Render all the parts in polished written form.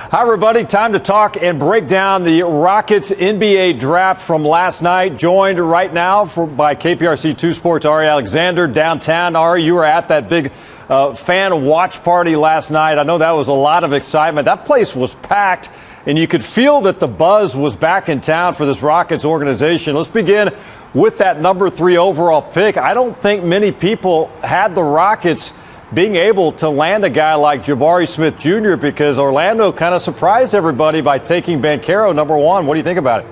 Hi, everybody. Time to talk and break down the Rockets NBA draft from last night. Joined right now by KPRC 2 Sports' Ari Alexander downtown. Ari, you were at that big fan watch party last night. I know that was a lot of excitement. That place was packed, and you could feel that the buzz was back in town for this Rockets organization. Let's begin with that number 3 overall pick. I don't think many people had the Rockets being able to land a guy like Jabari Smith Jr. because Orlando kind of surprised everybody by taking Banchero number 1. What do you think about it?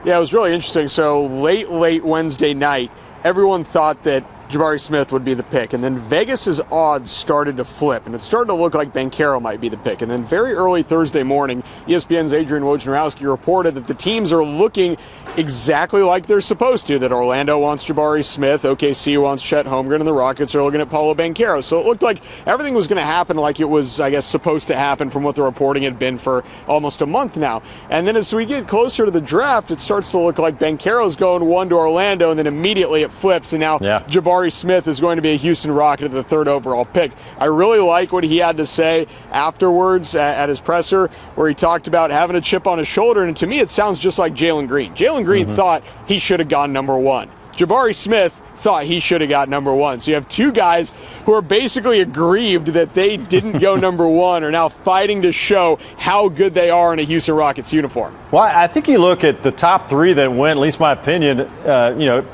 Yeah, it was really interesting. So late Wednesday night, everyone thought that Jabari Smith would be the pick, and then Vegas's odds started to flip, and it started to look like Banchero might be the pick. And then very early Thursday morning, ESPN's Adrian Wojnarowski reported that the teams are looking exactly like they're supposed to, that Orlando wants Jabari Smith, OKC wants Chet Holmgren, and the Rockets are looking at Paolo Banchero. So it looked like everything was going to happen like it was, I guess, supposed to happen from what the reporting had been for almost a month now. And then as we get closer to the draft, it starts to look like Banchero's going 1 to Orlando, and then immediately it flips, and now Jabari Smith is going to be a Houston Rocket at the 3rd overall pick. I really like what he had to say afterwards at his presser, where he talked about having a chip on his shoulder, and to me it sounds just like Jalen Green. Jalen Green thought he should have gone number 1. Jabari Smith thought he should have got number 1. So you have two guys who are basically aggrieved that they didn't go number 1, are now fighting to show how good they are in a Houston Rockets uniform. Well, I think you look at the top 3 that went, at least my opinion,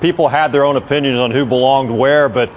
people had their own opinions on who belonged where, but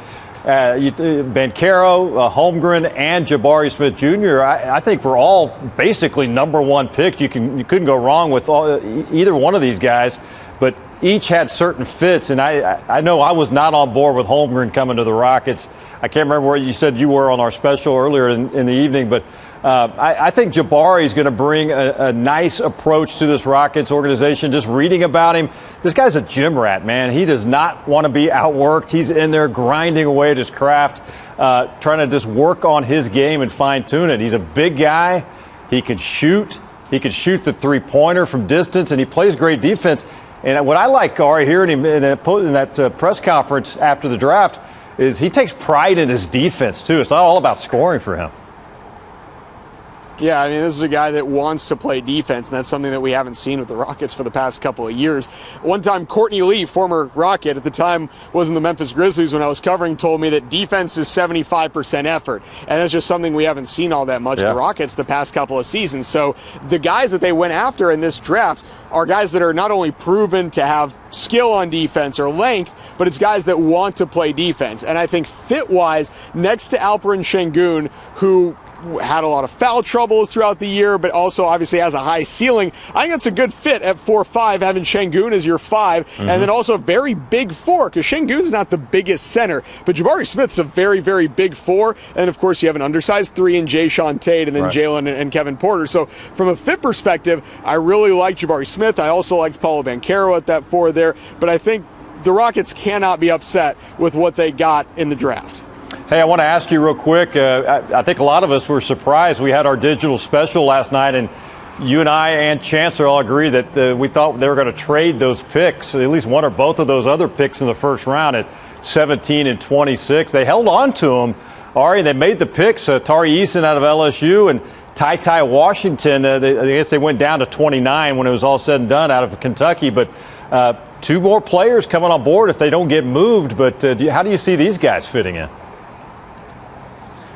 Banchero, Holmgren, and Jabari Smith Jr., I think were all basically number 1 picks. You couldn't go wrong with either one of these guys, but each had certain fits, and I know I was not on board with Holmgren coming to the Rockets. I can't remember where you said you were on our special earlier in the evening, but I think Jabari is going to bring a nice approach to this Rockets organization. Just reading about him, this guy's a gym rat, man. He does not want to be outworked. He's in there grinding away at his craft, trying to just work on his game and fine-tune it. He's a big guy. He can shoot. He can shoot the three-pointer from distance, and he plays great defense. And what I like, Ari, hearing him in that press conference after the draft is he takes pride in his defense, too. It's not all about scoring for him. Yeah, I mean, this is a guy that wants to play defense, and that's something that we haven't seen with the Rockets for the past couple of years. One time, Courtney Lee, former Rocket, at the time was in the Memphis Grizzlies when I was covering, told me that defense is 75% effort, and that's just something we haven't seen all that much the Rockets the past couple of seasons. So the guys that they went after in this draft are guys that are not only proven to have skill on defense or length, but it's guys that want to play defense. And I think fit-wise, next to Alperen Şengün, who had a lot of foul troubles throughout the year, but also obviously has a high ceiling, I think that's a good fit at 4'5", having Şengün as your 5, and then also a very big 4, because Şengün's not the biggest center, but Jabari Smith's a very, very big 4, and of course you have an undersized 3 in Jae'Sean Tate, and then Jalen and Kevin Porter. So from a fit perspective, I really like Jabari Smith. I also liked Paolo Banchero at that 4 there, but I think the Rockets cannot be upset with what they got in the draft. Hey, I want to ask you real quick. I think a lot of us were surprised. We had our digital special last night, and you and I and Chancellor all agreed that we thought they were going to trade those picks, at least one or both of those other picks in the first round at 17 and 26. They held on to them, Ari. They made the picks. Tari Eason out of LSU and Ty Washington. I guess they went down to 29 when it was all said and done out of Kentucky. But 2 more players coming on board if they don't get moved. But how do you see these guys fitting in?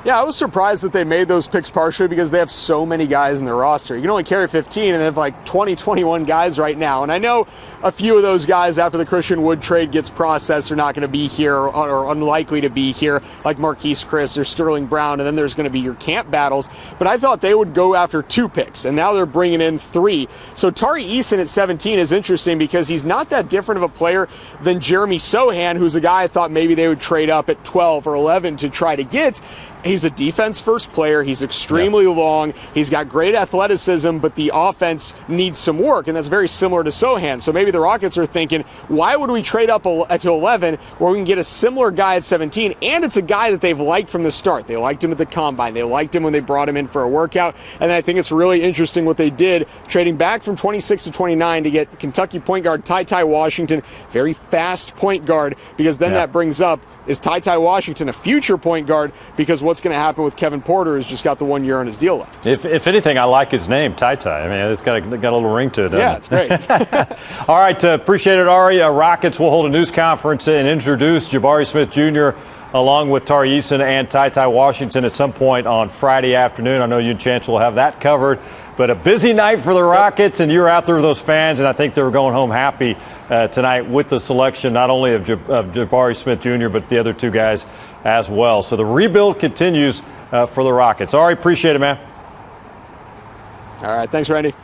Yeah, I was surprised that they made those picks partially because they have so many guys in their roster. You can only carry 15, and they have like 20, 21 guys right now. And I know a few of those guys, after the Christian Wood trade gets processed, are not going to be here or unlikely to be here, like Marquise Chris or Sterling Brown, and then there's going to be your camp battles. But I thought they would go after 2 picks, and now they're bringing in 3. So Tari Eason at 17 is interesting because he's not that different of a player than Jeremy Sohan, who's a guy I thought maybe they would trade up at 12 or 11 to try to get. He's a defense-first player. He's extremely long. He's got great athleticism, but the offense needs some work, and that's very similar to Sohan. So maybe the Rockets are thinking, why would we trade up to 11 where we can get a similar guy at 17, and it's a guy that they've liked from the start. They liked him at the Combine. They liked him when they brought him in for a workout, and I think it's really interesting what they did, trading back from 26 to 29 to get Kentucky point guard Ty Washington, very fast point guard, because then that brings up Is Ty Washington a future point guard? Because what's going to happen with Kevin Porter has just got the 1 year on his deal left. If anything, I like his name, Ty. I mean, it's got a little ring to it. Yeah, it's great. All right, appreciate it, Ari. Rockets will hold a news conference and introduce Jabari Smith Jr. along with Tari Eason and Ty Washington at some point on Friday afternoon. I know you and Chance will have that covered. But a busy night for the Rockets, and you're out there with those fans, and I think they were going home happy tonight with the selection not only of Jabari Smith Jr., but the other two guys as well. So the rebuild continues for the Rockets. All right, appreciate it, man. All right, thanks, Randy.